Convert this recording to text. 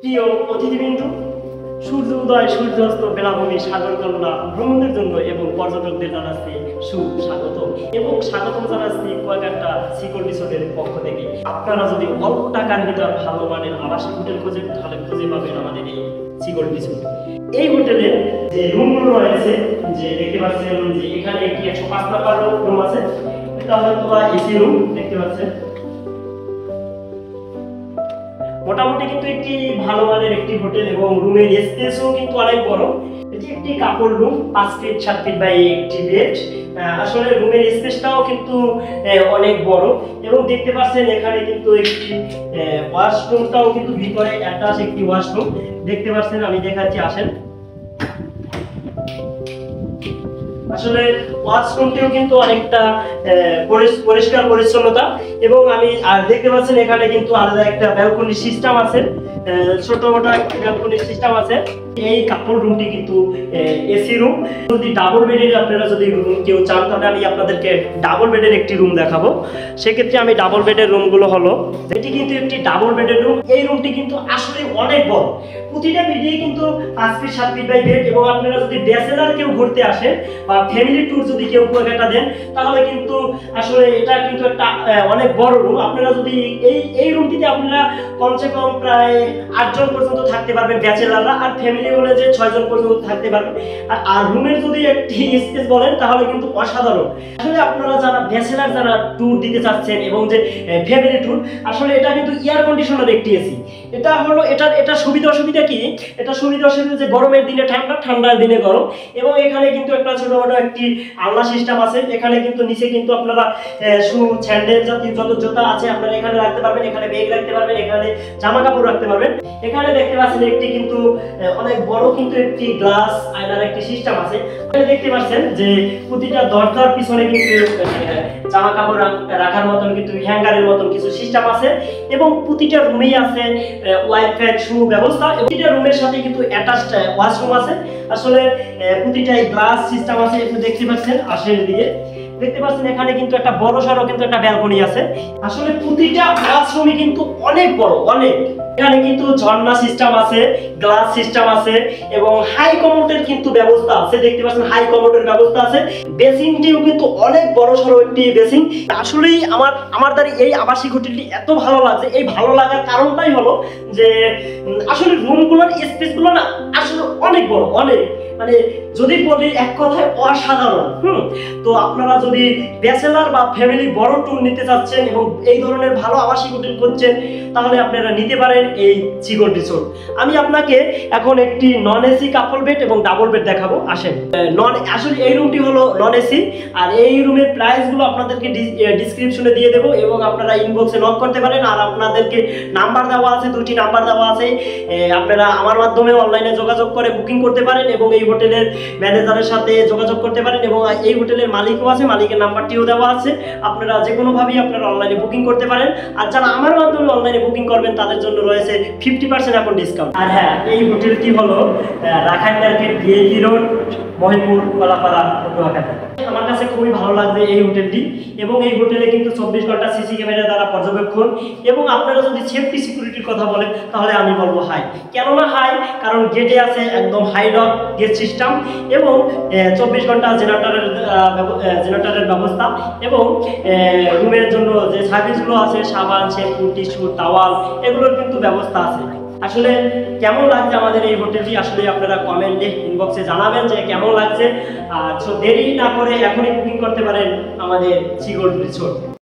প্রিয় অতিথিবৃন্দ, সূর্য উদয় সূর্যাস্ত বেলাভূমি সাগরকন্যা ভ্রমণের জন্য এবং পর্যটকদের জানাচ্ছি সুস্বাগত এবং স্বাগতম জানাচ্ছি কয়েকটা সিকল রিসোর্টের পক্ষ থেকে। আপনারা যদি অল্প টাকার ভিতর ভালো মানের আবাসিক হোটেল খোঁজেন তাহলে খুঁজে পাবেন আমাদের এই সিকল রিসোর্ট। এই হোটেলে যে রুমগুলো রয়েছে, যে দেখতে পাচ্ছেন যে এখানে একটি 105 নাম্বার রুম আছে, এটা হয়তো এসি রুম দেখতে পাচ্ছেন। মোটামুটি কিন্তু একটি ভালো মানের একটি হোটেল এবং রুমের স্পেসও কিন্তু অনেক বড়। এটি একটি কাপড় রুম, 5 ফিট 7 ফিট বাই একটি বেড। আসলে রুমের স্পেসটাও কিন্তু অনেক বড় এবং দেখতে পাচ্ছেন এখানে কিন্তু একটি ওয়াশরুমটাও কিন্তু ভিতরে অ্যাটাচ একটি ওয়াশরুম দেখতে পাচ্ছেন। আমি দেখাচ্ছি, আসেন। আসলে ওয়াশরুমটিও কিন্তু অনেকটা পরিষ্কার পরিচ্ছন্নতা এবং আমি আর দেখতে পাচ্ছেন এখানে কিন্তু আলাদা একটা ব্যালকনি সিস্টেম আছে, ছোট মোটো একটা ব্যালকনি সিস্টেম আছে। এই কাপড় রুমটি কিন্তু এসি রুম। যদি ডাবল বেডের আপনারা যদি রুম কেউ চান তাহলে আমি আপনাদেরকে ডাবল বেডের একটি রুম দেখাবো। সেক্ষেত্রে আমি ডাবল বেডের রুমগুলো হলো, এটি কিন্তু একটি ডাবল বেডের রুম। এই রুমটি কিন্তু আসলে অনেক বড়, প্রতিটা বেডে কিন্তু 5 ফিট 7 ফিট বাই বেড এবং আপনারা যদি ব্যাচেলার কেউ ঘুরতে আসেন বা ফ্যামিলি ট্যুর যদি কেউ কুয়াকাটা দেন তাহলে কিন্তু আসলে এটা কিন্তু একটা অনেক বড় রুম। আপনারা যদি এই রুমটিতে আপনারা কমসে কম প্রায় 8 জন পর্যন্ত থাকতে পারবেন ব্যাচেলাররা, আর ফ্যামিলি হলে যে 6 জন পর্যন্ত থাকতে পারবেন। আর রুমের যদি একটি স্পেস বলেন তাহলে কিন্তু অসাধারণ। আসলে আপনারা যারা ব্যাচেলার যারা ট্যুর দিতে চাচ্ছেন এবং যে ফ্যামিলি ট্যুর, আসলে এটা কিন্তু এয়ার কন্ডিশনার একটি এসি। এটা হলো এটা সুবিধা অসুবিধা কি, এটা সুবিধা অসুবিধা যে গরমের দিনে ঠান্ডা, ঠান্ডার দিনে গরম। এবং এখানে কিন্তু একটা ছোটখাটো একটি আলনা সিস্টেম আছে। এখানে কিন্তু নিচে কিন্তু আপনারা শু স্যান্ডেল জাতীয় যত জুতা আছে আপনারা এখানে রাখতে পারবেন, এখানে ব্যাগ রাখতে পারবেন, এখানে জামা কাপড় রাখতে পারবেন। এখানে দেখতে পাচ্ছেন একটি কিন্তু অনেক বড় কিন্তু একটি গ্লাস আয়নার একটি সিস্টেম আছে। এখানে দেখতে পাচ্ছেন যে প্রতিটা দরজার পিছনে কিন্তু জামা কাপড় রাখার মতন কিন্তু হ্যাঙ্গারের মতন কিছু সিস্টেম আছে এবং প্রতিটা রুমেই আছে ওয়াইফাই শু ব্যবস্থা। প্রতিটা রুমের সাথে কিন্তু অ্যাটাচড ওয়াশরুম আছে। আসলে প্রতিটাই গ্লাস সিস্টেম আছে, একটু দেখতে পাচ্ছেন আসেন দিয়ে দেখতে পাচ্ছেন এখানে কিন্তু একটা বড় সড়ো কিন্তু একটা ব্যালকনি আছে। আসলে প্রতিটা ওয়াশরুমই কিন্তু অনেক বড়, অনেক। এখানে কিন্তু ঝর্ণা সিস্টেম আছে, গ্লাস সিস্টেম আছে এবং হাই কমোডের কিন্তু ব্যবস্থা আছে। দেখতে পাচ্ছেন হাই কমোডের ব্যবস্থা আছে। বেসিনটিও কিন্তু অনেক বড় সড়ো একটি বেসিন। আসলেই আমার দ্বারা এই আবাসিক হোটেলটি এত ভালো লাগছে। এই ভালো লাগার কারণটাই হলো যে আসলে রুমগুলোর স্পেসগুলো না আসলে অনেক বড়, অনেক, মানে যদি বলি এক কথায় অসাধারণ। তো আপনারা যদি ব্যাচেলার বা ফ্যামিলি বড় ট্যুর নিতে চাচ্ছেন এবং এই ধরনের ভালো আবাসিক হোটেল করছেন তাহলে আপনারা নিতে পারেন এই সিকল রিসোর্ট। আমি আপনাকে এখন একটি নন এসি কাপল বেড এবং ডাবল বেড দেখাবো, আসেন। আসলে এই রুমটি হলো নন এসি আর এই রুমের প্রাইসগুলো আপনাদেরকে ডিসক্রিপশনে দিয়ে দেবো এবং আপনারা ইনবক্সে নক করতে পারেন। আর আপনাদেরকে নাম্বার দেওয়া আছে, 2টি নাম্বার দেওয়া আছে। আপনারা আমার মাধ্যমে অনলাইনে যোগাযোগ করে বুকিং করতে পারেন এবং এই হোটেলের ম্যানেজারের সাথে যোগাযোগ করতে পারেন এবং এই হোটেলের মালিকও আছে, মালিকের নাম্বারটিও দেওয়া আছে। আপনারা যে কোনোভাবেই আপনারা অনলাইনে বুকিং করতে পারেন। আর যারা আমার মাধ্যমে অনলাইনে বুকিং করবেন তাদের জন্য রয়েছে 50% এখন ডিসকাউন্ট। আর হ্যাঁ, এই হোটেলটি হলো Rakhine market, VIP road, Mahipur, Kalapara, Kuakata. আমার কাছে খুবই ভালো লাগছে এই হোটেলটি এবং এই হোটেলে কিন্তু 24 ঘন্টা সিসি ক্যামেরা দ্বারা পর্যবেক্ষণ এবং আপনারা যদি সেফটি সিকিউরিটির কথা বলেন তাহলে আমি বলবো হাই। কেননা হাই, কারণ গেটে আছে একদম হাই লক গেট সিস্টেম এবং 24 ঘন্টা জেনারেটরের ব্যবস্থা এবং রুমের জন্য যে সার্ভিসগুলো আছে সাবান, শ্যাম্পু, টিস্যু, টাওয়াল এগুলোর কিন্তু ব্যবস্থা আছে। আসলে কেমন লাগছে আমাদের এই হোটেলটি আসলে আপনারা কমেন্টে ইনবক্সে জানাবেন যে কেমন লাগছে। আর দেরি না করে এখনই বুকিং করতে পারেন আমাদের সিকল রিসোর্ট।